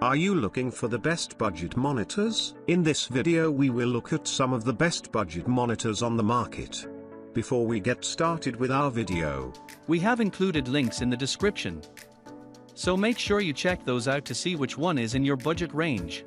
Are you looking for the best budget monitors? In this video we will look at some of the best budget monitors on the market. Before we get started with our video, we have included links in the description, so make sure you check those out to see which one is in your budget range.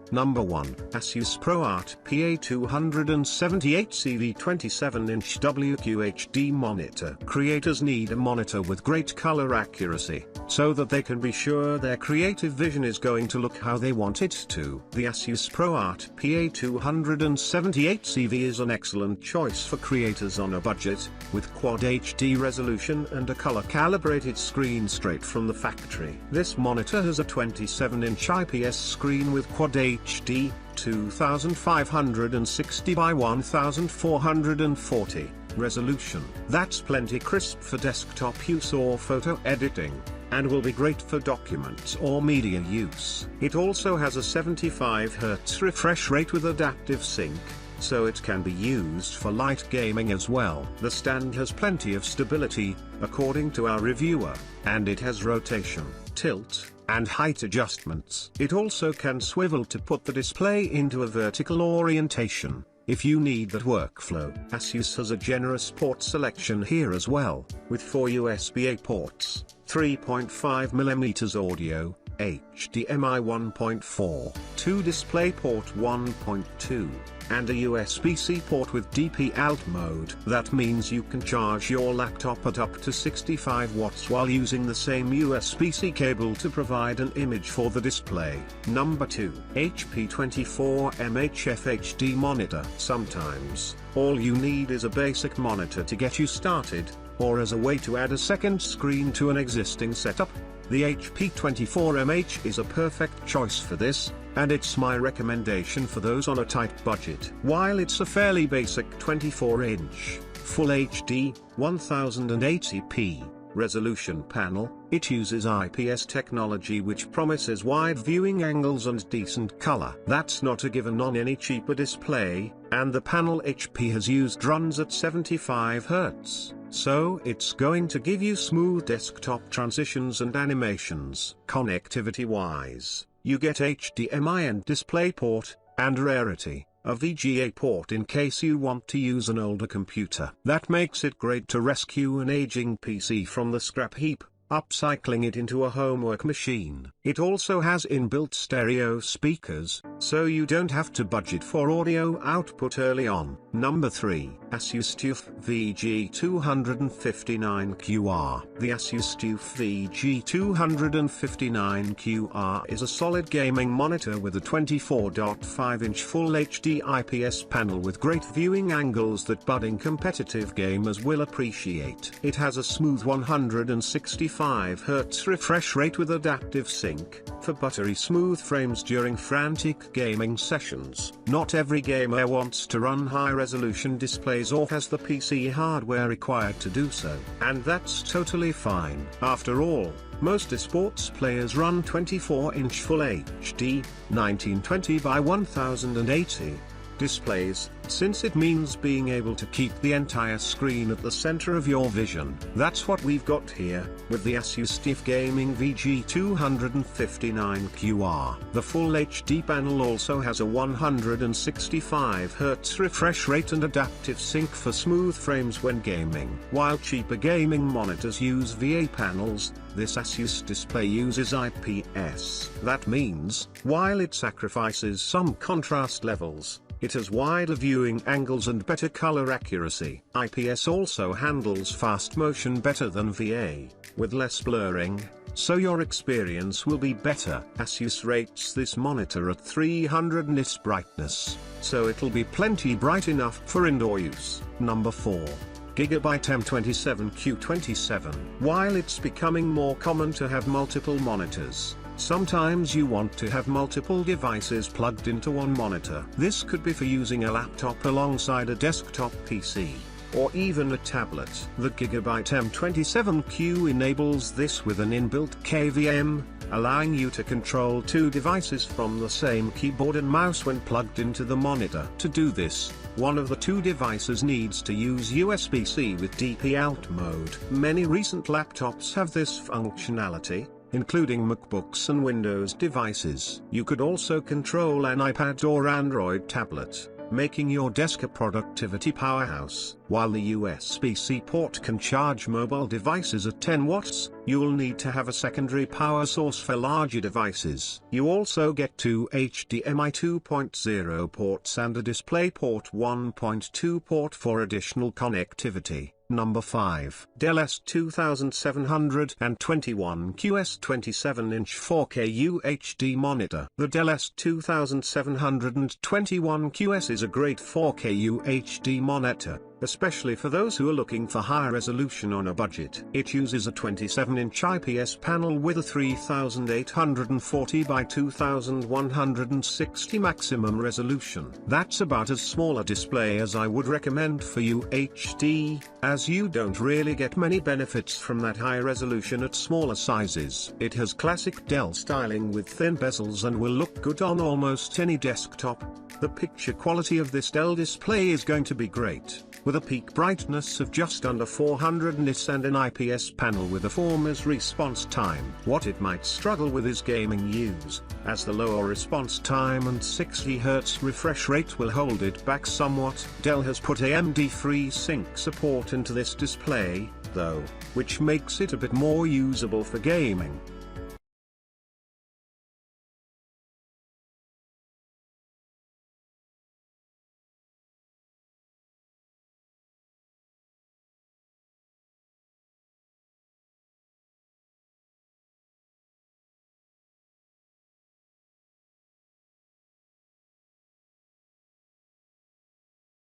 Number 1. Asus ProArt PA278CV 27-inch WQHD monitor. Creators need a monitor with great color accuracy, so that they can be sure their creative vision is going to look how they want it to. The Asus ProArt PA278CV is an excellent choice for creators on a budget, with Quad HD resolution and a color-calibrated screen straight from the factory. This monitor has a 27-inch IPS screen with Quad HD 2560 by 1440 resolution. That's plenty crisp for desktop use or photo editing, and will be great for documents or media use. It also has a 75 Hz refresh rate with adaptive sync, so it can be used for light gaming as well. The stand has plenty of stability, according to our reviewer, and it has rotation, tilt, and height adjustments. It also can swivel to put the display into a vertical orientation, if you need that workflow. Asus has a generous port selection here as well, with 4 USB-A ports, 3.5mm audio, HDMI 1.4, 2 DisplayPort 1.2, and a USB-C port with DP Alt mode. That means you can charge your laptop at up to 65 watts while using the same USB-C cable to provide an image for the display. Number 2. HP 24mH FHD monitor. Sometimes, all you need is a basic monitor to get you started, or as a way to add a second screen to an existing setup. The HP 24mH is a perfect choice for this, and it's my recommendation for those on a tight budget. While it's a fairly basic 24-inch, Full HD, 1080p resolution panel, it uses IPS technology which promises wide viewing angles and decent color. That's not a given on any cheaper display, and the panel HP has used runs at 75 Hz. So it's going to give you smooth desktop transitions and animations. Connectivity-wise, you get HDMI and DisplayPort, and rarity, a VGA port in case you want to use an older computer. That makes it great to rescue an aging PC from the scrap heap, upcycling it into a homework machine. It also has inbuilt stereo speakers, so you don't have to budget for audio output early on. Number 3. Asus TUF VG259QR. The Asus TUF VG259QR is a solid gaming monitor with a 24.5-inch Full HD IPS panel with great viewing angles that budding competitive gamers will appreciate. It has a smooth 165 Hz refresh rate with adaptive sync, for buttery smooth frames during frantic gaming sessions. Not every gamer wants to run high-resolution displays or has the PC hardware required to do so, and that's totally fine. After all, most esports players run 24-inch Full HD, 1920 by 1080 displays, since it means being able to keep the entire screen at the center of your vision. That's what we've got here, with the Asus TUF Gaming VG259QR. The Full HD panel also has a 165 Hz refresh rate and adaptive sync for smooth frames when gaming. While cheaper gaming monitors use VA panels, this Asus display uses IPS. That means, while it sacrifices some contrast levels, it has wider viewing angles and better color accuracy. IPS also handles fast motion better than VA, with less blurring, so your experience will be better. Asus rates this monitor at 300 nits brightness, so it'll be plenty bright enough for indoor use. Number 4. GIGABYTE M27Q27. While it's becoming more common to have multiple monitors, sometimes you want to have multiple devices plugged into one monitor. This could be for using a laptop alongside a desktop PC, or even a tablet. The GIGABYTE M27Q enables this with an inbuilt KVM, allowing you to control 2 devices from the same keyboard and mouse when plugged into the monitor. To do this, one of the 2 devices needs to use USB-C with DP Alt mode. Many recent laptops have this functionality, including MacBooks and Windows devices. You could also control an iPad or Android tablet, making your desk a productivity powerhouse. While the USB-C port can charge mobile devices at 10 watts, you'll need to have a secondary power source for larger devices. You also get two HDMI 2.0 ports and a DisplayPort 1.2 port for additional connectivity. Number 5. Dell S2721QS 27-inch 4K UHD monitor. The Dell S2721QS is a great 4K UHD monitor, especially for those who are looking for higher resolution on a budget. It uses a 27-inch IPS panel with a 3840 by 2160 maximum resolution. That's about as small a display as I would recommend for UHD, as you don't really get many benefits from that high resolution at smaller sizes. It has classic Dell styling with thin bezels and will look good on almost any desktop. The picture quality of this Dell display is going to be great, with a peak brightness of just under 400 nits and an IPS panel with a performance response time. What it might struggle with is gaming use, as the lower response time and 60Hz refresh rate will hold it back somewhat. Dell has put AMD FreeSync support into this display, though, which makes it a bit more usable for gaming.